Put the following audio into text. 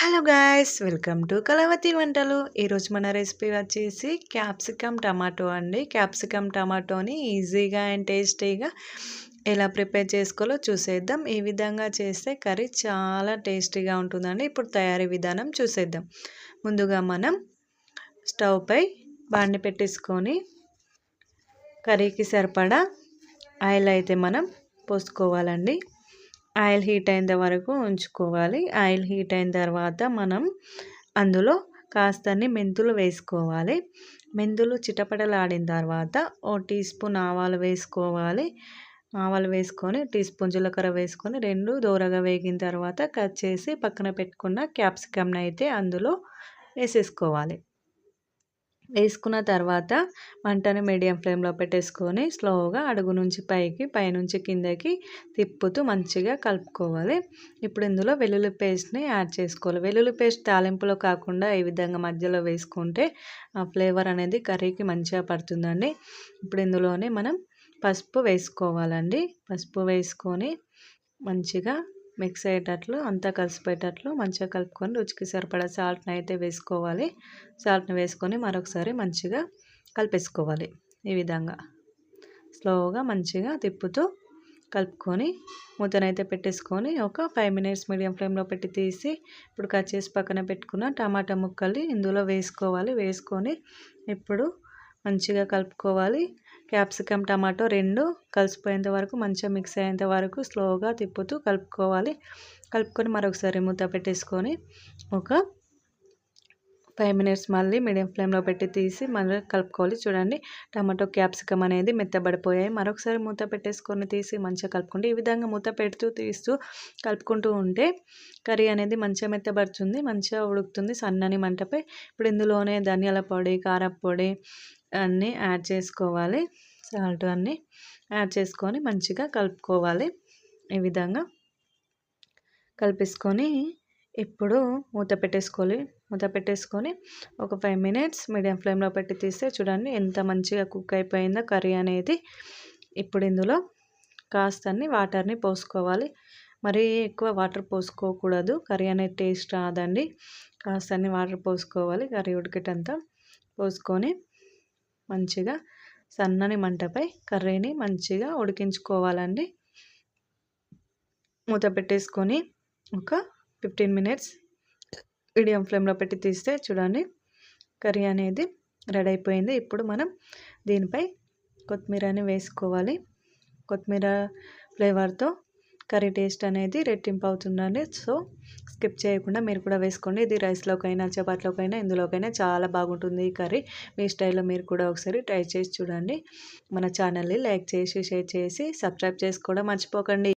Hello guys, welcome to Kalavathi వంటలు. ఈరోజు మన రెసిపీ వచ్చేసి క్యాప్సికమ్ టమాటో అండి. క్యాప్సికమ్ టమాటోని ఈజీగా అండ్ టేస్టీగా ఎలా ప్రిపేర్ చేసుకోవాలో చూసేద్దాం. ఈ విధంగా చేస్తే కర్రీ చాలా టేస్టీగా ఉంటుందండి. ఇప్పుడు తయారీ విధానం చూసేద్దాం. ముందుగా మనం స్టవ్ పై బాండి పెట్టేసుకొని కర్రీకి సరిపడా ఆయిల్ అయితే మనం పోసుకోవాలండి. ఆయిల్ హీట్ అయిన వరకు ఉంచుకోవాలి. ఆయిల్ హీట్ అయిన తర్వాత మనం అందులో కాస్తన్ని మెంతులు వేసుకోవాలి. మెంతులు చిటపటలాడిన తర్వాత ఓ టీ స్పూన్ ఆవాలు వేసుకోవాలి. ఆవాలు వేసుకొని టీ స్పూన్ జీలకర్ర వేసుకొని రెండు దోరగా వేగిన తర్వాత కట్ చేసి పక్కన పెట్టుకున్న క్యాప్సికమ్ని అయితే అందులో వేసేసుకోవాలి. వేసుకున్న తర్వాత మంటని మీడియం ఫ్లేమ్లో పెట్టేసుకొని స్లోగా అడుగు నుంచి పైకి పైనుంచి కిందకి తిప్పుతూ మంచిగా కలుపుకోవాలి. ఇప్పుడు ఇందులో వెల్లుల్లి పేస్ట్ని యాడ్ చేసుకోవాలి. వెల్లుల్లి పేస్ట్ తాలింపులో కాకుండా ఈ విధంగా మధ్యలో వేసుకుంటే ఆ ఫ్లేవర్ అనేది కర్రీకి మంచిగా పడుతుందండి. ఇప్పుడు ఇందులోనే మనం పసుపు వేసుకోవాలండి. పసుపు వేసుకొని మంచిగా మిక్స్ అయ్యేటట్లు అంతా కలిసిపోయేటట్లు మంచిగా కలుపుకొని రుచికి సరిపడా సాల్ట్ని అయితే వేసుకోవాలి. సాల్ట్ని వేసుకొని మరొకసారి మంచిగా కలిపేసుకోవాలి. ఈ విధంగా స్లోగా మంచిగా తిప్పుతూ కలుపుకొని మూతనైతే పెట్టేసుకొని ఒక 5 మినిట్స్ మీడియం ఫ్లేమ్లో పెట్టి తీసి ఇప్పుడు కట్ చేసి పక్కన పెట్టుకున్న టమాటా ముక్కల్ని ఇందులో వేసుకోవాలి. వేసుకొని ఇప్పుడు మంచిగా కలుపుకోవాలి. క్యాప్సికమ్ టమాటో రెండు కలిసిపోయేంత వరకు మంచిగా మిక్స్ అయ్యేంత వరకు స్లోగా తిప్పుతూ కలుపుకోవాలి. కలుపుకొని మరొకసారి మూత పెట్టేసుకొని ఒక 5 మినిట్స్ మళ్ళీ మీడియం ఫ్లేమ్లో పెట్టి తీసి మళ్ళీ కలుపుకోవాలి. చూడండి, టమాటో క్యాప్సికమ్ అనేది మెత్తబడిపోయాయి. మరొకసారి మూత పెట్టేసుకొని తీసి మంచిగా కలుపుకుంటే ఈ విధంగా మూత పెడుతూ తీస్తూ కలుపుకుంటూ ఉంటే కర్రీ అనేది మంచిగా మెత్తబడుతుంది, మంచిగా ఉడుకుతుంది సన్నని మంటపై. ఇప్పుడు ఇందులోనే ధనియాల పొడి, కారం పొడి అన్నీ యాడ్ చేసుకోవాలి. సాల్ట్ అన్నీ యాడ్ చేసుకొని మంచిగా కలుపుకోవాలి. ఈ విధంగా కలిపేసుకొని ఇప్పుడు మూత పెట్టేసుకొని ఒక 5 మినిట్స్ మీడియం ఫ్లేమ్లో పెట్టి తీస్తే చూడండి ఎంత మంచిగా కుక్ అయిపోయిందో కర్రీ అనేది. ఇప్పుడు ఇందులో కాస్తన్ని వాటర్ని పోసుకోవాలి. మరీ ఎక్కువ వాటర్ పోసుకోకూడదు, కర్రీ అనేది టేస్ట్ రాదండి. కాస్తన్ని వాటర్ పోసుకోవాలి. కర్రీ ఉడికేటంతా పోసుకొని మంచిగా సన్నని మంటపై కర్రీని మంచిగా ఉడికించుకోవాలండి. మూత పెట్టేసుకొని ఒక 15 మినిట్స్ మీడియం ఫ్లేమ్లో పెట్టి తీస్తే చూడండి కర్రీ అనేది రెడీ అయిపోయింది. ఇప్పుడు మనం దీనిపై కొత్తిమీరని వేసుకోవాలి. కొత్తిమీర ఫ్లేవర్తో కర్రీ టేస్ట్ అనేది రెట్టింపు అవుతుందండి. సో స్కిప్ చేయకుండా మీరు కూడా వేసుకోండి. ఇది రైస్లోకైనా చపాతీలోకైనా ఇందులోకైనా చాలా బాగుంటుంది ఈ కర్రీ. మీ స్టైల్లో మీరు కూడా ఒకసారి ట్రై చేసి చూడండి. మన ఛానల్ని లైక్ చేసి షేర్ చేసి సబ్స్క్రైబ్ చేసుకోవడం మర్చిపోకండి.